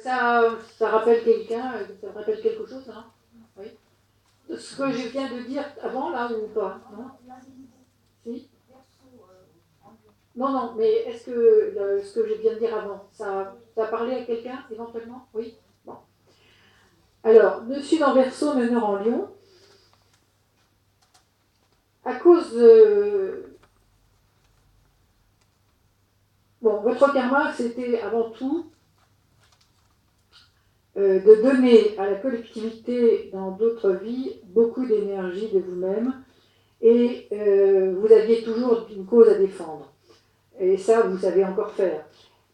Ça rappelle quelqu'un, ça rappelle quelque chose, non? Oui. Ce que je viens de dire avant, là, ou pas? Non? Si? Non, non, mais est-ce que ce que je viens de dire avant, ça a parlé à quelqu'un, éventuellement? Oui? Bon. Alors, Dessus dans Verseau, meneur en Lion, à cause de... Bon, votre karma, c'était avant tout de donner à la collectivité dans d'autres vies beaucoup d'énergie de vous-même et vous aviez toujours une cause à défendre. Et ça, vous savez encore faire.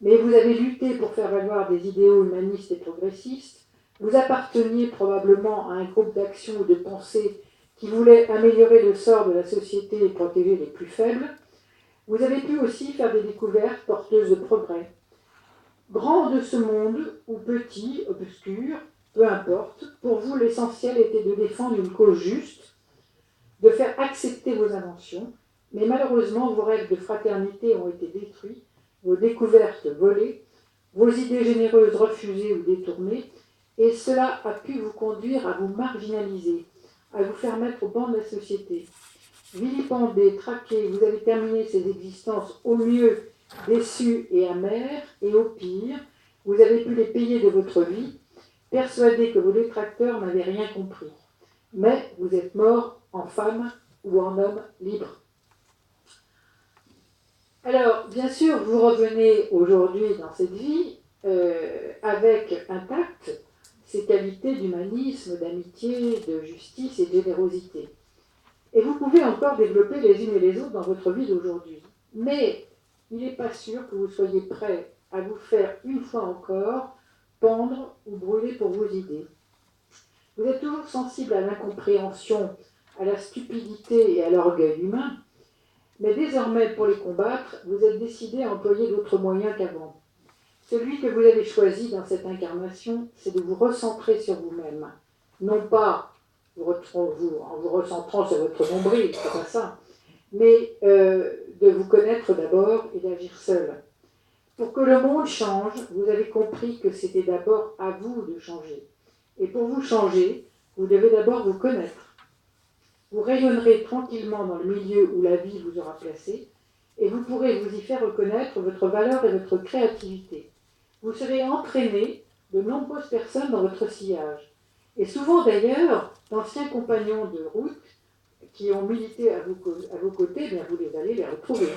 Mais vous avez lutté pour faire valoir des idéaux humanistes et progressistes. Vous apparteniez probablement à un groupe d'action ou de pensée qui voulait améliorer le sort de la société et protéger les plus faibles. Vous avez pu aussi faire des découvertes porteuses de progrès. Grand de ce monde, ou petit, obscur, peu importe, pour vous l'essentiel était de défendre une cause juste, de faire accepter vos inventions, mais malheureusement vos rêves de fraternité ont été détruits, vos découvertes volées, vos idées généreuses refusées ou détournées, et cela a pu vous conduire à vous marginaliser, à vous faire mettre au banc de la société. Vilipendés, traqués, vous avez terminé ces existences au mieux déçus et amers, et au pire, vous avez pu les payer de votre vie, persuadés que vos détracteurs n'avaient rien compris. Mais vous êtes mort en femme ou en homme libre. Alors, bien sûr, vous revenez aujourd'hui dans cette vie avec intact ces qualités d'humanisme, d'amitié, de justice et de générosité. Et vous pouvez encore développer les unes et les autres dans votre vie d'aujourd'hui. Mais il n'est pas sûr que vous soyez prêt à vous faire une fois encore pendre ou brûler pour vos idées. Vous êtes toujours sensible à l'incompréhension, à la stupidité et à l'orgueil humain, mais désormais, pour les combattre, vous êtes décidé à employer d'autres moyens qu'avant. Celui que vous avez choisi dans cette incarnation, c'est de vous recentrer sur vous-même. Non pas en vous recentrant sur votre nombril, c'est pas ça, mais de vous connaître d'abord et d'agir seul. Pour que le monde change, vous avez compris que c'était d'abord à vous de changer. Et pour vous changer, vous devez d'abord vous connaître. Vous rayonnerez tranquillement dans le milieu où la vie vous aura placé, et vous pourrez vous y faire reconnaître votre valeur et votre créativité. Vous serez entraîné de nombreuses personnes dans votre sillage. Et souvent d'ailleurs, d'anciens compagnons de route qui ont milité à vos côtés, bien vous allez les retrouver.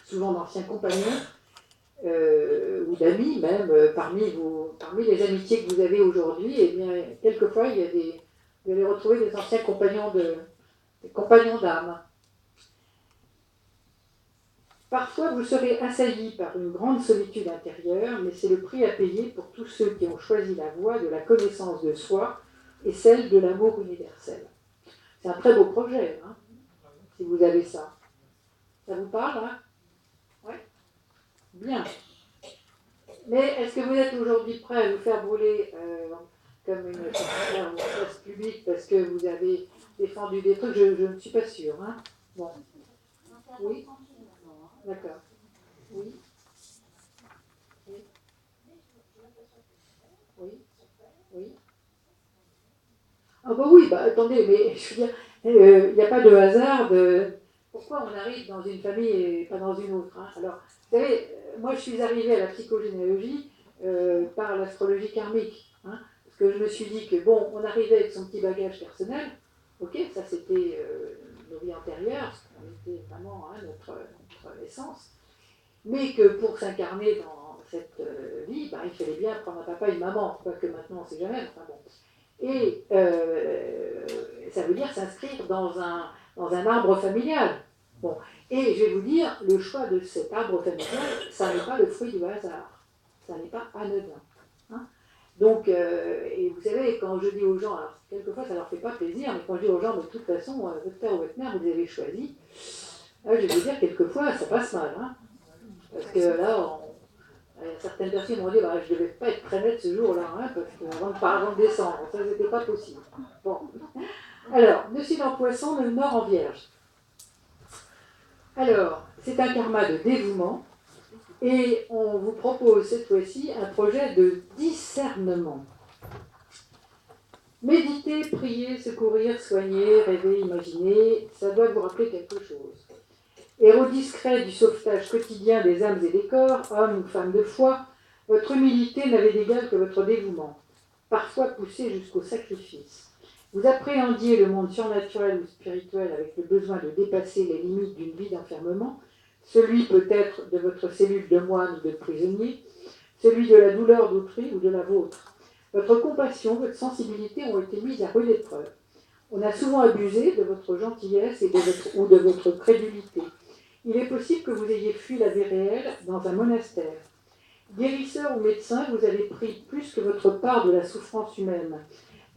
Souvent d'anciens compagnons ou d'amis même, parmi les amitiés que vous avez aujourd'hui, eh bien, quelquefois, vous allez retrouver des anciens compagnons d'âme. Parfois, vous serez assailli par une grande solitude intérieure, mais c'est le prix à payer pour tous ceux qui ont choisi la voie de la connaissance de soi et celle de l'amour universel. C'est un très beau projet, hein, si vous avez ça. Ça vous parle, hein? Oui. Bien. Mais est-ce que vous êtes aujourd'hui prêt à vous faire brûler comme une place publique parce que vous avez défendu des trucs? Je ne suis pas sûre. Hein? Bon. Oui. D'accord. Oui. Oui. Oui. Oui. Ah bah oui, bah attendez, mais je veux dire, il n'y a pas de hasard de pourquoi on arrive dans une famille et pas dans une autre. Hein. Alors, vous savez, moi je suis arrivée à la psychogénéalogie par l'astrologie karmique. Hein, parce que je me suis dit que bon, on arrivait avec son petit bagage personnel, ok, ça c'était nos vies antérieures, on était vraiment hein, notre essence, mais que pour s'incarner dans cette vie, bah, il fallait bien prendre un papa et une maman, pas que maintenant on ne sait jamais, enfin bon. Et ça veut dire s'inscrire dans un arbre familial. Bon. Et je vais vous dire, le choix de cet arbre familial, ça n'est pas le fruit du hasard. Ça n'est pas anodin. Hein. Donc, et vous savez, quand je dis aux gens, alors quelquefois ça leur fait pas plaisir, mais quand je dis aux gens, de toute façon, votre père ou votre mère, vous avez choisi, là, je vais vous dire, quelquefois, ça passe mal. Hein. Parce que là, certaines personnes m'ont dit bah, je ne devais pas être très nette ce jour-là, hein, parce qu'avant de descendre, ça n'était pas possible. Bon. Alors, Dessus dans Poisson, le Nord en Vierge. Alors, c'est un karma de dévouement, Et on vous propose cette fois-ci un projet de discernement. Méditer, prier, secourir, soigner, rêver, imaginer, ça doit vous rappeler quelque chose. Héros discret du sauvetage quotidien des âmes et des corps, hommes ou femmes de foi, votre humilité n'avait d'égal que votre dévouement, parfois poussé jusqu'au sacrifice. Vous appréhendiez le monde surnaturel ou spirituel avec le besoin de dépasser les limites d'une vie d'enfermement, celui peut-être de votre cellule de moine ou de prisonnier, celui de la douleur d'autrui ou de la vôtre. Votre compassion, votre sensibilité ont été mises à rude épreuve. On a souvent abusé de votre gentillesse ou de votre crédulité. Il est possible que vous ayez fui la vie réelle dans un monastère. Guérisseur ou médecin, vous avez pris plus que votre part de la souffrance humaine.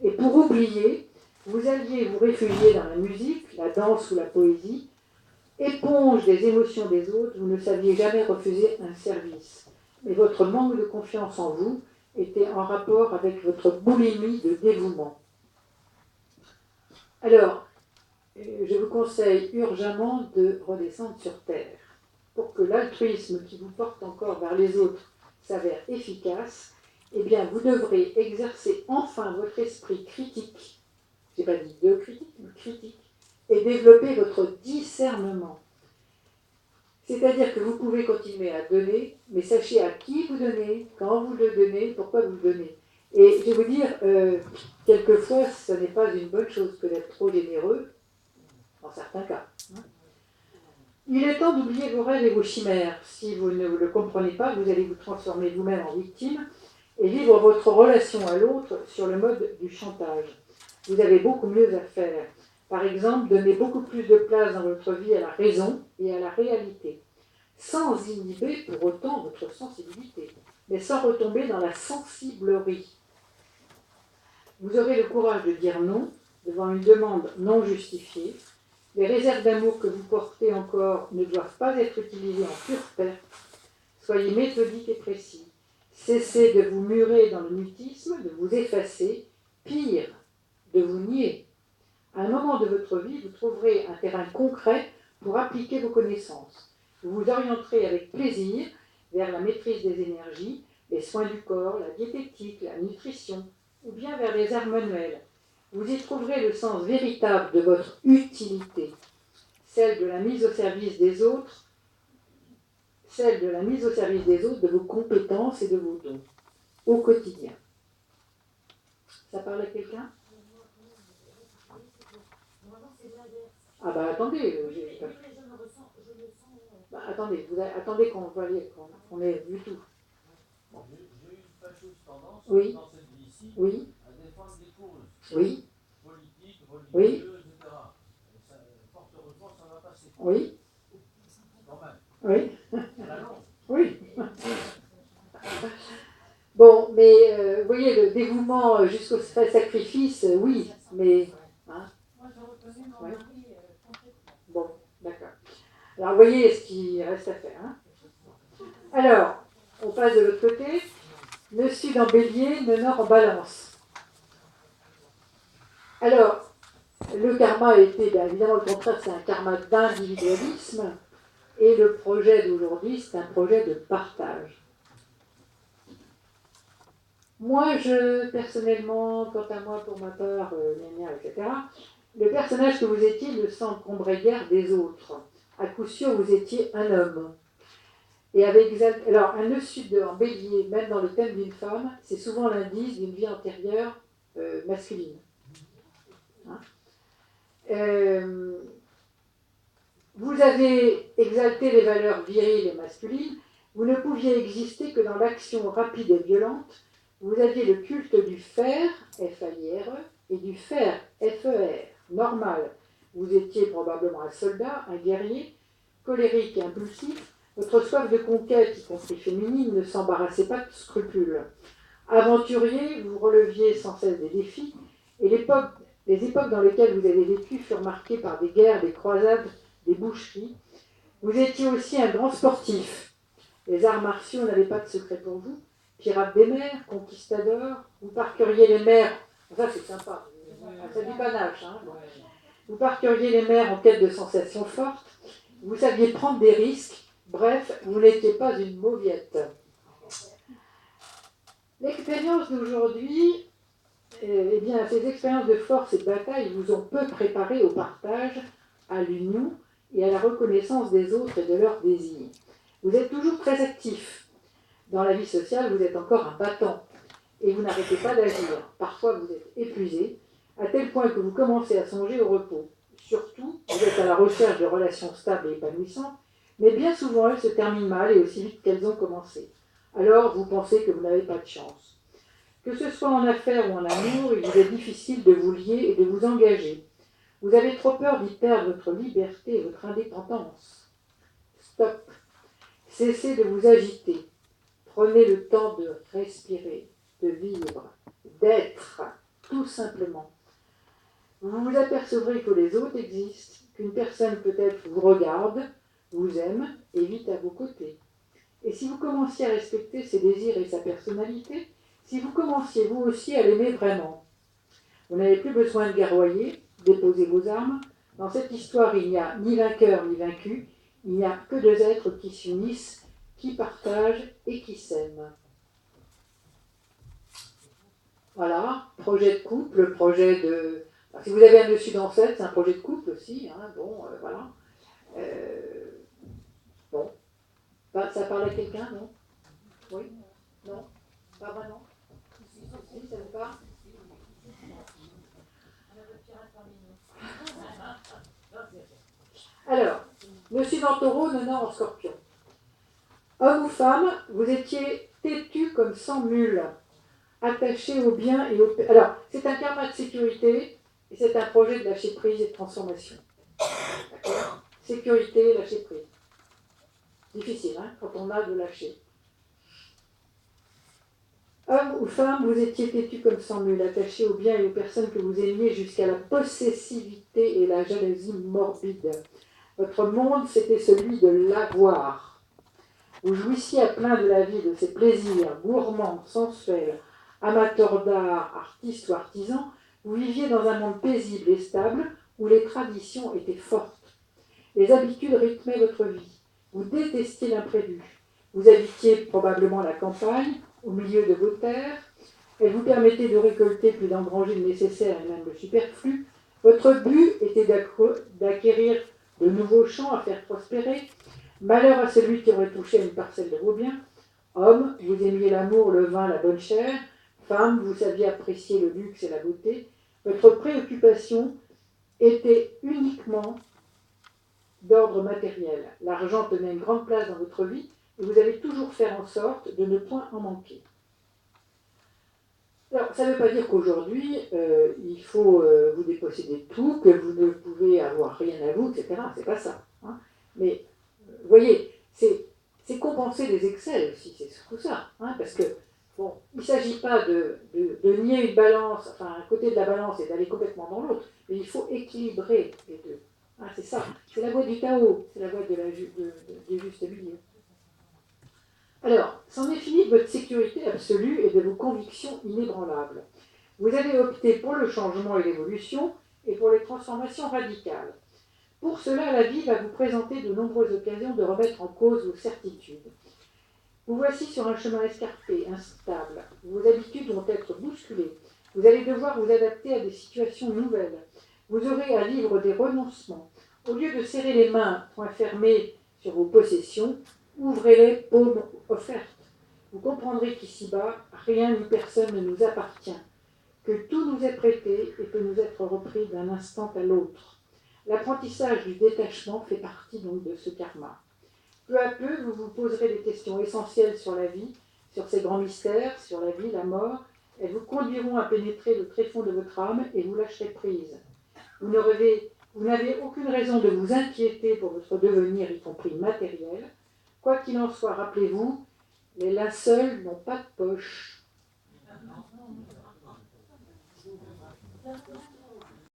Et pour oublier, vous alliez vous réfugier dans la musique, la danse ou la poésie. Éponge des émotions des autres, vous ne saviez jamais refuser un service. Mais votre manque de confiance en vous était en rapport avec votre boulimie de dévouement. Alors, je vous conseille urgemment de redescendre sur Terre. Pour que l'altruisme qui vous porte encore vers les autres s'avère efficace, eh bien, vous devrez exercer enfin votre esprit critique, je n'ai pas dit de critique, mais critique, et développer votre discernement. C'est-à-dire que vous pouvez continuer à donner, mais sachez à qui vous donnez, quand vous le donnez, pourquoi vous le donnez. Et je vais vous dire, quelquefois, ce n'est pas une bonne chose que d'être trop généreux, dans certains cas. Il est temps d'oublier vos rêves et vos chimères. Si vous ne le comprenez pas, vous allez vous transformer vous-même en victime et vivre votre relation à l'autre sur le mode du chantage. Vous avez beaucoup mieux à faire. Par exemple, donner beaucoup plus de place dans votre vie à la raison et à la réalité, sans inhiber pour autant votre sensibilité, mais sans retomber dans la sensiblerie. Vous aurez le courage de dire non devant une demande non justifiée. Les réserves d'amour que vous portez encore ne doivent pas être utilisées en pure perte. Soyez méthodique et précis. Cessez de vous murer dans le mutisme, de vous effacer, pire, de vous nier. À un moment de votre vie, vous trouverez un terrain concret pour appliquer vos connaissances. Vous vous orienterez avec plaisir vers la maîtrise des énergies, les soins du corps, la diététique, la nutrition, ou bien vers les arts manuels. Vous y trouverez le sens véritable de votre utilité, celle de la mise au service des autres, de vos compétences et de vos dons, au quotidien. Ça parle à quelqu'un ? Ah bah attendez, attendez qu'on ait vu tout. Bon. J'ai eu une fâcheuse tendance dans cette vie-ci à défendre des causes politiques, religieuses, etc. Et ça, fort heureusement, ça va passer. Oui. Quand même. Oui. À la longue. Oui. Bon, mais vous voyez, le dévouement jusqu'au sacrifice, oui, mais... Hein, moi, je reconnais mon mari complètement. Bon, d'accord. Alors, vous voyez ce qui reste à faire. Hein. Alors, on passe de l'autre côté. Le sud en bélier, le nord en balance. Alors, le karma était, bien évidemment, le contraire, c'est un karma d'individualisme. Et le projet d'aujourd'hui, c'est un projet de partage. Moi, personnellement, quant à moi, pour ma part, etc., le personnage que vous étiez ne s'encombrait guère des autres. À coup sûr, vous étiez un homme. Et alors, un nœud sud en bélier, même dans le thème d'une femme, c'est souvent l'indice d'une vie antérieure masculine. Hein, vous avez exalté les valeurs viriles et masculines. Vous ne pouviez exister que dans l'action rapide et violente. Vous aviez le culte du faire, F-A-I-R-E, et du faire, F-E-R, normal. Vous étiez probablement un soldat, un guerrier, colérique et impulsif. Votre soif de conquête, y compris féminine, ne s'embarrassait pas de scrupules. Aventurier, vous releviez sans cesse des défis, et les époques dans lesquelles vous avez vécu furent marquées par des guerres, des croisades, des boucheries. Vous étiez aussi un grand sportif. Les arts martiaux n'avaient pas de secret pour vous. Pirate des mers, conquistador, vous parcouriez les mers, ça c'est sympa, c'est du panache, hein, bon. Vous parcouriez les mers en quête de sensations fortes, vous saviez prendre des risques, Bref, vous n'étiez pas une mauviette. L'expérience d'aujourd'hui, eh bien, ces expériences de force et de bataille vous ont peu préparé au partage, à l'union et à la reconnaissance des autres et de leurs désirs. Vous êtes toujours très actif. Dans la vie sociale, vous êtes encore un battant et vous n'arrêtez pas d'agir. Parfois, vous êtes épuisé, à tel point que vous commencez à songer au repos. Surtout, vous êtes à la recherche de relations stables et épanouissantes, mais bien souvent, elles se terminent mal et aussi vite qu'elles ont commencé. Alors, vous pensez que vous n'avez pas de chance. Que ce soit en affaires ou en amour, il vous est difficile de vous lier et de vous engager. Vous avez trop peur d'y perdre votre liberté et votre indépendance. Stop. Cessez de vous agiter. Prenez le temps de respirer, de vivre, d'être, tout simplement. Vous vous apercevrez que les autres existent, qu'une personne peut-être vous regarde, vous aime et vit à vos côtés. Et si vous commenciez à respecter ses désirs et sa personnalité, si vous commenciez vous aussi à l'aimer vraiment, vous n'avez plus besoin de guerroyer, déposer vos armes. Dans cette histoire, il n'y a ni vainqueur ni vaincu, il n'y a que deux êtres qui s'unissent, qui partagent et qui s'aiment. Voilà, projet de couple, projet de... Alors, si vous avez un dessus dans 7, c'est un projet de couple aussi, hein, bon, voilà. Bon, ça parle à quelqu'un, non? Oui? Non? Pas vraiment? Si, ça vous parle? Alors, Monsieur dans Taureau, Nona en Scorpion. Homme ou femme, vous étiez têtu comme 100 mules, attaché au bien et au... Alors, c'est un karma de sécurité et c'est un projet de lâcher prise et de transformation. D'accord? Sécurité, lâcher prise. Difficile, hein, quand on a de lâcher. Homme ou femme, vous étiez têtu comme 100 mules, attaché aux biens et aux personnes que vous aimiez jusqu'à la possessivité et la jalousie morbide. Votre monde, c'était celui de l'avoir. Vous jouissiez à plein de la vie, de ses plaisirs, gourmands, sensuels, amateurs d'art, artistes ou artisans. Vous viviez dans un monde paisible et stable où les traditions étaient fortes. Les habitudes rythmaient votre vie. Vous détestiez l'imprévu. Vous habitiez probablement la campagne, au milieu de vos terres. Elle vous permettait de récolter plus d'engranger le nécessaire et même le superflu. Votre but était d'acquérir de nouveaux champs à faire prospérer. Malheur à celui qui aurait touché à une parcelle de vos biens. Homme, vous aimiez l'amour, le vin, la bonne chair. Femme, vous saviez apprécier le luxe et la beauté. Votre préoccupation était uniquement d'ordre matériel. L'argent tenait une grande place dans votre vie et vous allez toujours faire en sorte de ne point en manquer. Alors, ça ne veut pas dire qu'aujourd'hui, il faut vous déposséder de tout, que vous ne pouvez avoir rien à vous, etc. C'est pas ça. Hein. Mais, vous voyez, c'est compenser les excès aussi, c'est surtout ça. Hein, parce que, bon, il ne s'agit pas de nier une balance, enfin, un côté de la balance et d'aller complètement dans l'autre, mais il faut équilibrer les deux. Ah, c'est ça, c'est la voie du Tao, c'est la voie du juste milieu. Alors, c'en est fini de votre sécurité absolue et de vos convictions inébranlables. Vous avez opté pour le changement et l'évolution et pour les transformations radicales. Pour cela, la vie va vous présenter de nombreuses occasions de remettre en cause vos certitudes. Vous voici sur un chemin escarpé, instable. Vos habitudes vont être bousculées. Vous allez devoir vous adapter à des situations nouvelles. Vous aurez à vivre des renoncements. Au lieu de serrer les mains, poings fermés sur vos possessions, ouvrez-les, paumes offertes. Vous comprendrez qu'ici-bas, rien ni personne ne nous appartient, que tout nous est prêté et peut nous être repris d'un instant à l'autre. L'apprentissage du détachement fait partie donc de ce karma. Peu à peu, vous vous poserez des questions essentielles sur la vie, sur ses grands mystères, sur la vie, la mort. Elles vous conduiront à pénétrer le tréfonds de votre âme et vous lâcherez prise. Vous n'avez aucune raison de vous inquiéter pour votre devenir, y compris matériel. Quoi qu'il en soit, rappelez-vous, les linceuls n'ont pas de poche.